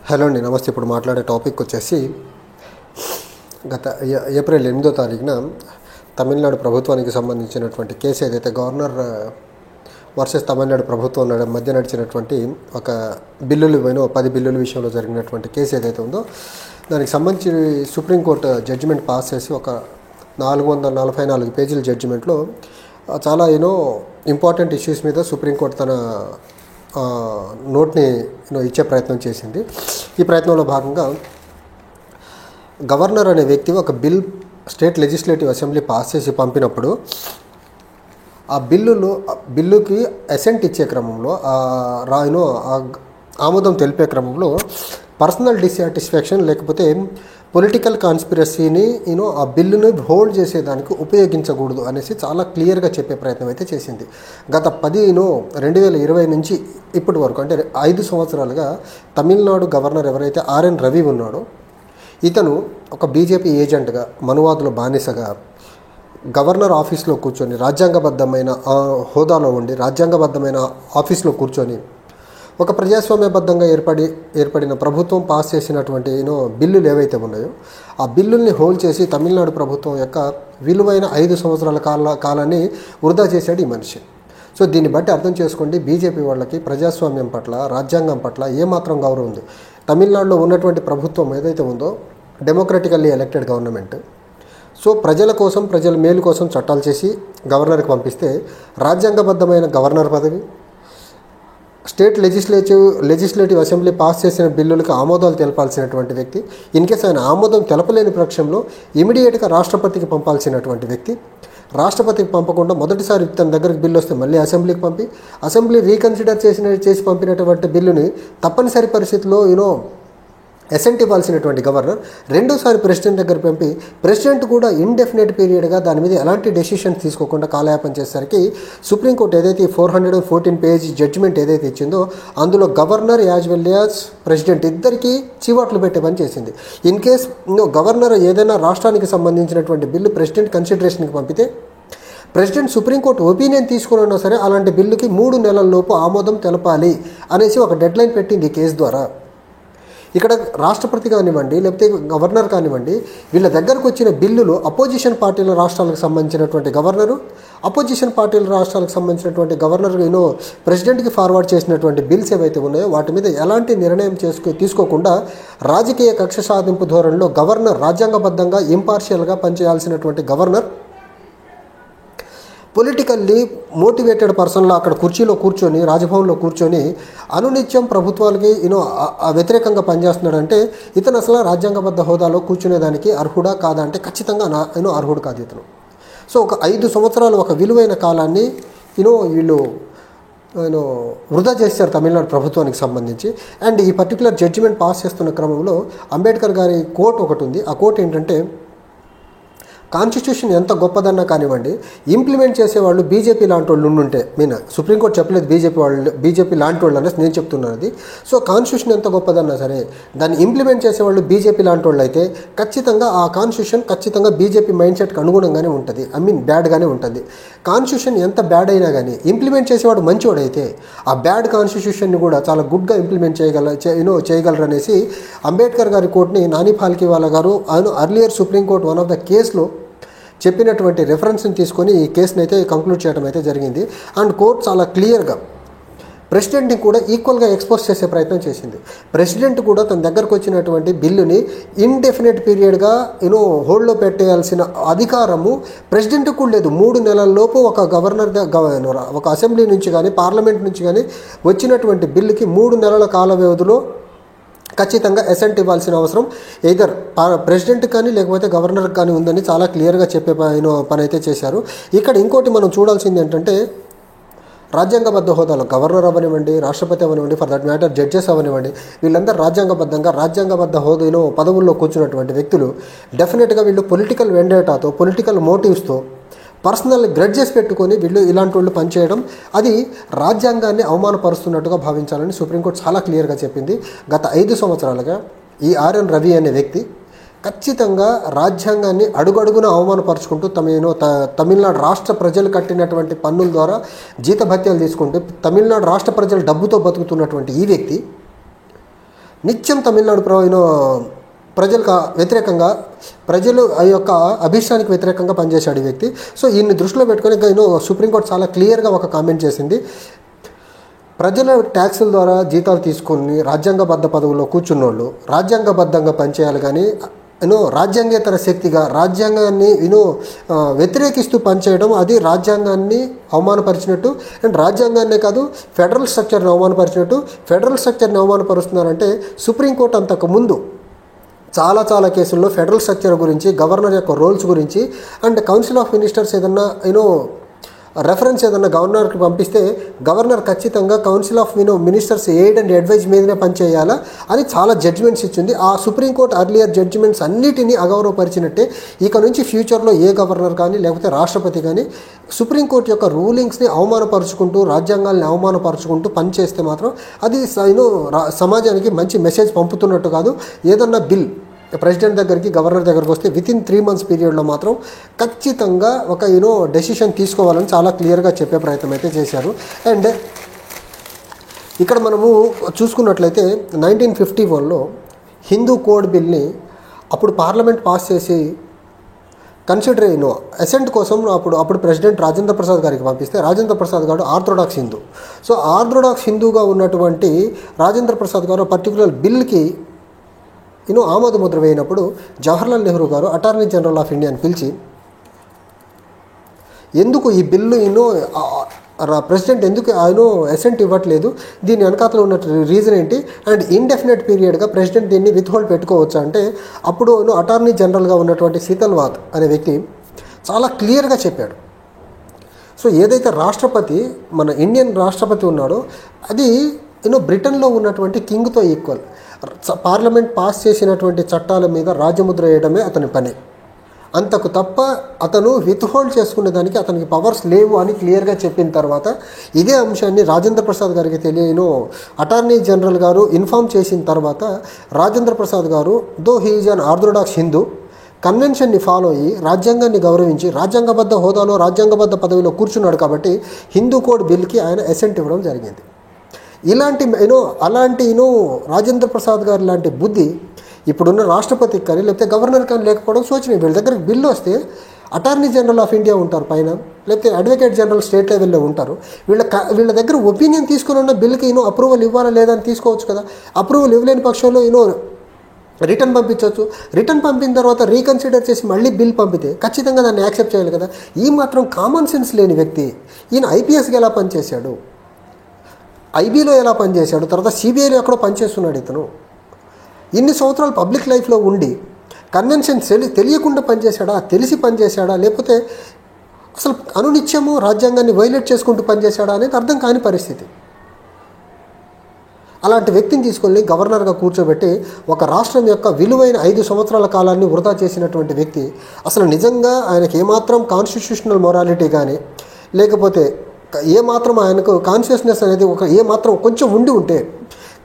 Hello అండి, నమస్తే. ఇప్పుడు మాట్లాడే టాపిక్ వచ్చేసి గత ఏప్రిల్ 8వ తారీఖున తమిళనాడు ప్రభుత్వానికి సంబంధించినటువంటి కేసు ఏదైతే గవర్నర్ వర్సెస్ తమిళనాడు ప్రభుత్వం మధ్య నడిచినటువంటి ఒక బిల్లులు 10 బిల్లుల విషయంలో జరిగినటువంటి కేసు ఏదైతే ఉందో దానికి సంబంధించి సుప్రీంకోర్టు జడ్జిమెంట్ పాస్ చేసి ఒక 444 పేజీల జడ్జిమెంట్లో చాలా ఇంపార్టెంట్ ఇష్యూస్ మీద సుప్రీంకోర్టు తన నోట్ని ఇచ్చే ప్రయత్నం చేసింది. ఈ ప్రయత్నంలో భాగంగా గవర్నర్ అనే వ్యక్తి ఒక స్టేట్ లెజిస్లేటివ్ అసెంబ్లీ పాస్ చేసి పంపినప్పుడు ఆ బిల్లుకి అసెంట్ ఇచ్చే క్రమంలో ఆమోదం తెలిపే క్రమంలో పర్సనల్ డిస్సాటిస్ఫాక్షన్ లేకపోతే పొలిటికల్ కాన్స్పిరసీని ఆ బిల్లుని హోల్డ్ చేసేదానికి ఉపయోగించకూడదు అనేసి చాలా క్లియర్గా చెప్పే ప్రయత్నం అయితే చేసింది. గత 2020 నుంచి ఇప్పటి వరకు అంటే 5 సంవత్సరాలుగా తమిళనాడు గవర్నర్ ఎవరైతే ఆర్ఎన్ రవి ఉన్నాడో ఇతను ఒక బీజేపీ ఏజెంట్గా మనువాదుల బానిసగా గవర్నర్ ఆఫీస్లో కూర్చొని రాజ్యాంగబద్ధమైన హోదాలో ఉండి రాజ్యాంగబద్ధమైన ఆఫీస్లో కూర్చొని ఒక ప్రజాస్వామ్యబద్ధంగా ఏర్పడిన ప్రభుత్వం పాస్ చేసినటువంటి బిల్లులు ఏవైతే ఉన్నాయో ఆ బిల్లుల్ని హోల్డ్ చేసి తమిళనాడు ప్రభుత్వం యొక్క విలువైన 5 సంవత్సరాల కాలాన్ని వృధా చేశాడు ఈ మనిషి. సో దీన్ని బట్టి అర్థం చేసుకోండి, బీజేపీ వాళ్ళకి ప్రజాస్వామ్యం పట్ల రాజ్యాంగం పట్ల ఏమాత్రం గౌరవం ఉంది. తమిళనాడులో ఉన్నటువంటి ప్రభుత్వం ఏదైతే ఉందో డెమోక్రటికల్లీ ఎలక్టెడ్ గవర్నమెంట్. సో ప్రజల కోసం ప్రజల మేలు కోసం చట్టాలు చేసి గవర్నర్కి పంపిస్తే రాజ్యాంగబద్ధమైన గవర్నర్ పదవి స్టేట్ లెజిస్లేటివ్ అసెంబ్లీ పాస్ చేసిన బిల్లులకు ఆమోదాలు తెలపాల్సినటువంటి వ్యక్తి, ఇన్కేస్ ఆయన ఆమోదం తెలపలేని పక్షంలో ఇమీడియట్గా రాష్ట్రపతికి పంపాల్సినటువంటి వ్యక్తి, రాష్ట్రపతికి పంపకుండా మొదటిసారి తన దగ్గరికి బిల్లు వస్తే మళ్ళీ అసెంబ్లీకి పంపి అసెంబ్లీ రీకన్సిడర్ చేసి పంపినటువంటి బిల్లుని తప్పనిసరి పరిస్థితిలో అసెంట్ ఇవ్వాల్సినటువంటి గవర్నర్ రెండోసారి ప్రెసిడెంట్ దగ్గర పంపి ప్రెసిడెంట్ కూడా ఇండెఫినెట్ పీరియడ్గా దాని మీద ఎలాంటి డెసిషన్స్ తీసుకోకుండా కాలయాపన చేసేసరికి సుప్రీంకోర్టు ఏదైతే 414 పేజ్ జడ్జిమెంట్ ఏదైతే ఇచ్చిందో అందులో governor as well as president ఇద్దరికీ చివాట్లు పెట్టే పని చేసింది. ఇన్ కేస్ గవర్నర్ ఏదైనా రాష్ట్రానికి సంబంధించినటువంటి బిల్లు ప్రెసిడెంట్ కన్సిడరేషన్కి పంపితే ప్రెసిడెంట్ సుప్రీంకోర్టు ఒపీనియన్ తీసుకున్నా సరే అలాంటి బిల్లుకి 3 నెలల లోపు ఆమోదం తెలపాలి అనేసి ఒక డెడ్లైన్ పెట్టింది ఈ కేసు ద్వారా. ఇక్కడ రాష్ట్రపతి కానివ్వండి లేకపోతే గవర్నర్ కానివ్వండి వీళ్ళ దగ్గరకు వచ్చిన బిల్లులు అపోజిషన్ పార్టీల రాష్ట్రాలకు సంబంధించినటువంటి గవర్నరు అపోజిషన్ పార్టీల రాష్ట్రాలకు సంబంధించినటువంటి గవర్నర్ ప్రెసిడెంట్కి ఫార్వర్డ్ చేసినటువంటి బిల్స్ ఏవైతే ఉన్నాయో వాటి మీద ఎలాంటి నిర్ణయం తీసుకోకుండా రాజకీయ కక్ష సాధింపు ధోరణిలో గవర్నర్ రాజ్యాంగబద్ధంగా ఇంపార్షియల్గా పనిచేయాల్సినటువంటి గవర్నర్ పొలిటికల్లీ మోటివేటెడ్ పర్సన్లో అక్కడ కుర్చీలో కూర్చొని రాజభవన్లో కూర్చొని అనునిత్యం ప్రభుత్వాలకి వ్యతిరేకంగా పనిచేస్తున్నాడంటే ఇతను అసలు రాజ్యాంగబద్ధ హోదాలో కూర్చునేదానికి అర్హుడా కాదా అంటే ఖచ్చితంగా అర్హుడు కాదు ఇతను. సో ఒక 5 సంవత్సరాలు ఒక విలువైన కాలాన్ని వీళ్ళు వృధా చేశారు తమిళనాడు ప్రభుత్వానికి సంబంధించి. అండ్ ఈ పర్టికులర్ జడ్జిమెంట్ పాస్ చేస్తున్న క్రమంలో అంబేద్కర్ గారి కోట్ ఒకటి ఉంది. ఆ కోట్ ఏంటంటే కాన్స్టిట్యూషన్ ఎంత గొప్పదన్నా కానివ్వండి ఇంప్లిమెంట్ చేసేవాళ్ళు బీజేపీ లాంటి వాళ్ళు ఉండుంటే సుప్రీంకోర్టు చెప్పలేదు బీజేపీ లాంటి వాళ్ళు అనేసి నేను చెప్తున్నాను అది. సో కాన్స్టిట్యూషన్ ఎంత గొప్పదన్నా సరే దాన్ని ఇంప్లిమెంట్ చేసేవాళ్ళు బీజేపీ లాంటి వాళ్ళు అయితే ఖచ్చితంగా ఆ కాన్స్టిట్యూషన్ ఖచ్చితంగా బీజేపీ మైండ్ సెట్కి అనుగుణంగానే ఉంటుంది, బ్యాడ్గానే ఉంటుంది. కాన్స్టిట్యూషన్ ఎంత బ్యాడ్ అయినా కానీ ఇంప్లిమెంట్ చేసేవాడు మంచివాడైతే ఆ బ్యాడ్ కాన్స్టిట్యూషన్ని కూడా చాలా గుడ్గా ఇంప్లిమెంట్ చేయగలరు అనేసి అంబేద్కర్ గారి కోర్టుని నాని ఫాల్కేవాలా గారు earlier supreme court one of the కేసులో చెప్పినటువంటి రెఫరెన్స్ని తీసుకొని ఈ కేసుని అయితే కంక్లూడ్ చేయడం అయితే జరిగింది. అండ్ కోర్టు చాలా క్లియర్గా ప్రెసిడెంట్ని కూడా ఈక్వల్గా ఎక్స్పోజ్ చేసే ప్రయత్నం చేసింది. ప్రెసిడెంట్ కూడా తన దగ్గరకు వచ్చినటువంటి బిల్లుని ఇండెఫినెట్ పీరియడ్గా హోల్డ్లో పెట్టేయాల్సిన అధికారము ప్రెసిడెంట్కి కూడా లేదు. 3 నెలల లోపు ఒక ఒక అసెంబ్లీ నుంచి కానీ పార్లమెంట్ నుంచి కానీ వచ్చినటువంటి బిల్లుకి 3 నెలల కాల వ్యవధిలో ఖచ్చితంగా అసెంట్ ఇవ్వాల్సిన అవసరం ఎయిదర్ ప్రెసిడెంట్ కానీ లేకపోతే గవర్నర్కి కానీ ఉందని చాలా క్లియర్గా చెప్పే పని అయితే చేశారు. ఇక్కడ ఇంకోటి మనం చూడాల్సింది ఏంటంటే రాజ్యాంగబద్ధ హోదాలో గవర్నర్ అవ్వనివ్వండి, రాష్ట్రపతి అవ్వనివ్వండి, ఫర్ దట్ మ్యాటర్ జడ్జెస్ అవ్వనివ్వండి, వీళ్ళందరూ రాజ్యాంగబద్ధ హోదాలో పదవుల్లో కూర్చున్నటువంటి వ్యక్తులు డెఫినెట్గా వీళ్ళు పొలిటికల్ వెండేటాతో పొలిటికల్ మోటివ్స్తో పర్సనల్ గ్రడ్జెస్ పెట్టుకొని వీళ్ళు ఇలాంటి వాళ్ళు పనిచేయడం అది రాజ్యాంగాన్ని అవమానపరుస్తున్నట్టుగా భావించాలని సుప్రీంకోర్టు చాలా క్లియర్గా చెప్పింది. గత 5 సంవత్సరాలుగా ఈ ఆర్ఎన్ రవి అనే వ్యక్తి ఖచ్చితంగా రాజ్యాంగాన్ని అడుగడుగున అవమానపరుచుకుంటూ తమిళనాడు రాష్ట్ర ప్రజలు కట్టినటువంటి పన్నుల ద్వారా జీతభత్యాలు తీసుకుంటూ తమిళనాడు రాష్ట్ర ప్రజల డబ్బుతో బతుకుతున్నటువంటి ఈ వ్యక్తి నిత్యం తమిళనాడు ప్రజలకు వ్యతిరేకంగా, ప్రజలు ఆ యొక్క అభిష్టానికి వ్యతిరేకంగా పనిచేశాడు ఈ వ్యక్తి. సో ఈయన్ని దృష్టిలో పెట్టుకొని సుప్రీంకోర్టు చాలా క్లియర్గా ఒక కామెంట్ చేసింది. ప్రజల ట్యాక్సుల ద్వారా జీతాలు తీసుకొని రాజ్యాంగబద్ధ పదవుల్లో కూర్చున్నోళ్ళు రాజ్యాంగబద్ధంగా పనిచేయాలి, కానీ రాజ్యాంగేతర శక్తిగా రాజ్యాంగాన్ని వ్యతిరేకిస్తూ పనిచేయడం అది రాజ్యాంగాన్ని అవమానపరిచినట్టు. అండ్ రాజ్యాంగాన్నే కాదు, ఫెడరల్ స్ట్రక్చర్ని అవమానపరిచినట్టు. ఫెడరల్ స్ట్రక్చర్ని అవమానపరుస్తున్నారంటే సుప్రీంకోర్టు అంతకుముందు చాలా కేసుల్లో ఫెడరల్ స్ట్రక్చర్ గురించి, గవర్నర్ యొక్క రోల్స్ గురించి అండ్ కౌన్సిల్ ఆఫ్ మినిస్టర్స్ ఏదన్నా రెఫరెన్స్ ఏదన్నా గవర్నర్కి పంపిస్తే గవర్నర్ ఖచ్చితంగా council of ministers aid and advise మీదనే పనిచేయాలా అని చాలా జడ్జిమెంట్స్ ఇచ్చింది. ఆ సుప్రీంకోర్టు అర్లియర్ జడ్జిమెంట్స్ అన్నిటినీ అగౌరవపరిచినట్టే ఇక నుంచి ఫ్యూచర్లో ఏ గవర్నర్ కానీ లేకపోతే రాష్ట్రపతి కానీ సుప్రీంకోర్టు యొక్క రూలింగ్స్ని అవమానపరుచుకుంటూ, రాజ్యాంగాల్ని అవమానపరుచుకుంటూ పనిచేస్తే మాత్రం అది సమాజానికి మంచి మెసేజ్ పంపుతున్నట్టు కాదు. ఏదన్నా బిల్ ప్రెసిడెంట్ దగ్గరికి, గవర్నర్ దగ్గరికి వస్తే వితిన్ 3 months పీరియడ్లో మాత్రం ఖచ్చితంగా ఒక డెసిషన్ తీసుకోవాలని చాలా క్లియర్గా చెప్పే ప్రయత్నం అయితే చేశారు. అండ్ ఇక్కడ మనము చూసుకున్నట్లయితే 1951లో హిందూ కోడ్ బిల్ని అప్పుడు పార్లమెంట్ పాస్ చేసి కన్సిడర్ అసెంట్ కోసం అప్పుడు ప్రెసిడెంట్ రాజేంద్ర ప్రసాద్ గారికి పంపిస్తే రాజేంద్ర ప్రసాద్ గారు ఆర్థోడాక్స్ హిందూ. సో ఆర్థోడాక్స్ హిందూగా ఉన్నటువంటి రాజేంద్ర ప్రసాద్ గారు పర్టికులర్ బిల్కి ఆమోద ముద్ర వేయినప్పుడు జవహర్లాల్ నెహ్రూ గారు అటార్నీ జనరల్ ఆఫ్ ఇండియాని పిలిచి ఎందుకు ఈ బిల్లు ప్రెసిడెంట్ ఎందుకు అసెంట్ ఇవ్వట్లేదు, దీని వెనకాతలో ఉన్న రీజన్ ఏంటి, అండ్ ఇండెఫినెట్ పీరియడ్గా ప్రెసిడెంట్ దీన్ని విత్హోల్డ్ పెట్టుకోవచ్చా అంటే అప్పుడు అటార్నీ జనరల్గా ఉన్నటువంటి శీతల్వాత్ అనే వ్యక్తి చాలా క్లియర్గా చెప్పాడు. సో ఏదైతే రాష్ట్రపతి, మన ఇండియన్ రాష్ట్రపతి ఉన్నాడో అది బ్రిటన్లో ఉన్నటువంటి కింగ్తో ఈక్వల్. పార్లమెంట్ పాస్ చేసినటువంటి చట్టాల మీద రాజముద్ర వేయడమే అతని పని. అంతకు తప్ప అతను విత్హోల్డ్ చేసుకునే దానికి అతనికి పవర్స్ లేవు అని క్లియర్గా చెప్పిన తర్వాత ఇదే అంశాన్ని రాజేంద్ర ప్రసాద్ గారికి అటార్నీ జనరల్ గారు ఇన్ఫామ్ చేసిన తర్వాత రాజేంద్ర ప్రసాద్ గారు though he is an orthodox Hindu కన్వెన్షన్ని ఫాలో అయ్యి రాజ్యాంగాన్ని గౌరవించి రాజ్యాంగబద్ధ హోదాలో రాజ్యాంగబద్ధ పదవిలో కూర్చున్నాడు కాబట్టి హిందూ కోడ్ బిల్కి ఆయన అసెంట్ ఇవ్వడం జరిగింది. అలాంటి రాజేంద్ర ప్రసాద్ గారు లాంటి బుద్ధి ఇప్పుడున్న రాష్ట్రపతికి కానీ లేకపోతే గవర్నర్ కానీ లేకపోవడం శోచనీయం. వీళ్ళ దగ్గరికి బిల్లు వస్తే అటార్నీ జనరల్ ఆఫ్ ఇండియా ఉంటారు పైన, లేకపోతే అడ్వకేట్ జనరల్ స్టేట్ లెవెల్లో ఉంటారు. వీళ్ళ దగ్గర ఒపీనియన్ తీసుకుని ఉన్న బిల్కి అప్రూవల్ ఇవ్వాలా లేదా అని తీసుకోవచ్చు కదా. అప్రూవల్ ఇవ్వలేని పక్షంలో రిటర్న్ పంపించవచ్చు. రిటర్న్ పంపిన తర్వాత రీకన్సిడర్ చేసి మళ్ళీ బిల్ పంపితే ఖచ్చితంగా దాన్ని యాక్సెప్ట్ చేయాలి కదా. ఈ మాత్రం కామన్ సెన్స్ లేని వ్యక్తి ఈయన ఐపీఎస్కి ఎలా పనిచేశాడు, ఐబీలో ఎలా పనిచేశాడు, తర్వాత సిబిఐలో ఎక్కడో పనిచేస్తున్నాడు. ఇతను ఇన్ని సంవత్సరాలు పబ్లిక్ లైఫ్లో ఉండి కన్వెన్షన్ తెలియకుండా పనిచేశాడా, తెలిసి పనిచేశాడా, లేకపోతే అసలు అనునిత్యము రాజ్యాంగాన్ని వైలేట్ చేసుకుంటూ పనిచేశాడా అనేది అర్థం కాని పరిస్థితి. అలాంటి వ్యక్తిని తీసుకొని గవర్నర్గా కూర్చోబెట్టి ఒక రాష్ట్రం యొక్క విలువైన 5 సంవత్సరాల కాలాన్ని వృధా చేసినటువంటి వ్యక్తి అసలు నిజంగా ఆయనకి ఏమాత్రం కాన్స్టిట్యూషనల్ మొరాలిటీ కానీ లేకపోతే ఏమాత్రం ఆయనకు కాన్షియస్నెస్ అనేది ఏమాత్రం కొంచెం ఉంటే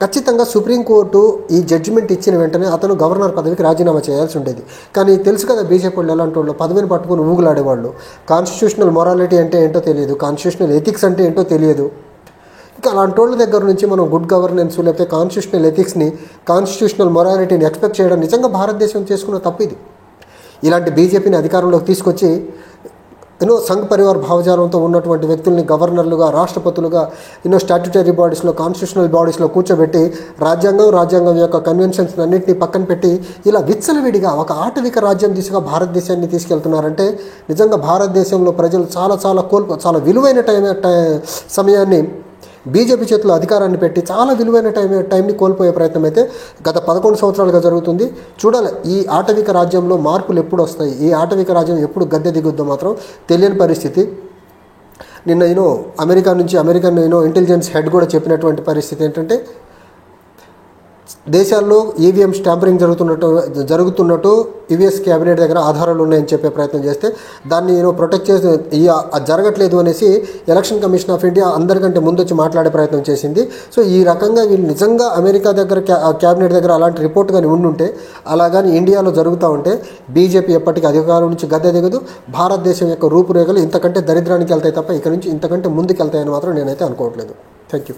ఖచ్చితంగా సుప్రీంకోర్టు ఈ జడ్జిమెంట్ ఇచ్చిన వెంటనే అతను గవర్నర్ పదవికి రాజీనామా చేయాల్సి ఉండేది. కానీ తెలుసు కదా బీజేపీ వాళ్ళు ఎలాంటి వాళ్ళు, పదవిని పట్టుకుని ఊగులాడేవాళ్ళు. కాన్స్టిట్యూషనల్ మొరాలిటీ అంటే ఏంటో తెలియదు, కాన్స్టిట్యూషనల్ ఎథిక్స్ అంటే ఏంటో తెలియదు. ఇంకా అలాంటి వాళ్ళ దగ్గర నుంచి మనం గుడ్ గవర్నెన్స్ లేకపోతే కాన్స్టిట్యూషనల్ ఎథిక్స్ని, కాన్స్టిట్యూషనల్ మొరాలిటీని ఎక్స్పెక్ట్ చేయడం నిజంగా భారతదేశం చేసుకున్న తప్పు ఇది. ఇలాంటి బీజేపీని అధికారంలోకి తీసుకొచ్చి సంఘ్ పరివార్ భావజాలంతో ఉన్నటువంటి వ్యక్తుల్ని గవర్నర్లుగా, రాష్ట్రపతులుగా స్టాట్యుటరీ బాడీస్లో, కాన్స్టిట్యూషనల్ బాడీస్లో కూర్చోబెట్టి రాజ్యాంగం యొక్క కన్వెన్షన్స్ అన్నింటినీ పక్కన పెట్టి ఇలా విచ్చలవిడిగా ఒక ఆటవిక రాజ్యం దిశగా భారతదేశాన్ని తీసుకెళ్తున్నారంటే నిజంగా భారతదేశంలో ప్రజలు చాలా విలువైన సమయాన్ని బీజేపీ చేతిలో అధికారాన్ని పెట్టి చాలా విలువైన టైంని కోల్పోయే ప్రయత్నం అయితే గత 11 సంవత్సరాలుగా జరుగుతుంది. చూడాలి ఈ ఆటవిక రాజ్యంలో మార్పులు ఎప్పుడు వస్తాయి, ఈ ఆటవిక రాజ్యం ఎప్పుడు గద్దె దిగుద్దో మాత్రం తెలియని పరిస్థితి. నిన్న అమెరికన్ ఇంటెలిజెన్స్ హెడ్ కూడా చెప్పినటువంటి పరిస్థితి ఏంటంటే దేశాల్లో ఈవీఎం స్టాంపరింగ్ జరుగుతున్నట్టు యూఎస్ క్యాబినెట్ దగ్గర ఆధారాలు ఉన్నాయని చెప్పే ప్రయత్నం చేస్తే దాన్ని ప్రొటెక్ట్ చేసి జరగట్లేదు అనేసి ఎలక్షన్ కమిషన్ ఆఫ్ ఇండియా అందరికంటే ముందు వచ్చి మాట్లాడే ప్రయత్నం చేసింది. సో ఈ రకంగా వీళ్ళు నిజంగా అమెరికా దగ్గర క్యాబినెట్ దగ్గర అలాంటి రిపోర్ట్ కానీ ఉండుంటే, అలా కానీ ఇండియాలో జరుగుతూ ఉంటే బీజేపీ ఎప్పటికీ అధికారం నుంచి గద్దె దిగదు. భారతదేశం యొక్క రూపురేఖలు ఇంతకంటే దరిద్రానికి వెళ్తాయి తప్ప ఇక నుంచి ఇంతకంటే ముందుకు వెళ్తాయని మాత్రం నేనైతే అనుకోవట్లేదు. Thank you.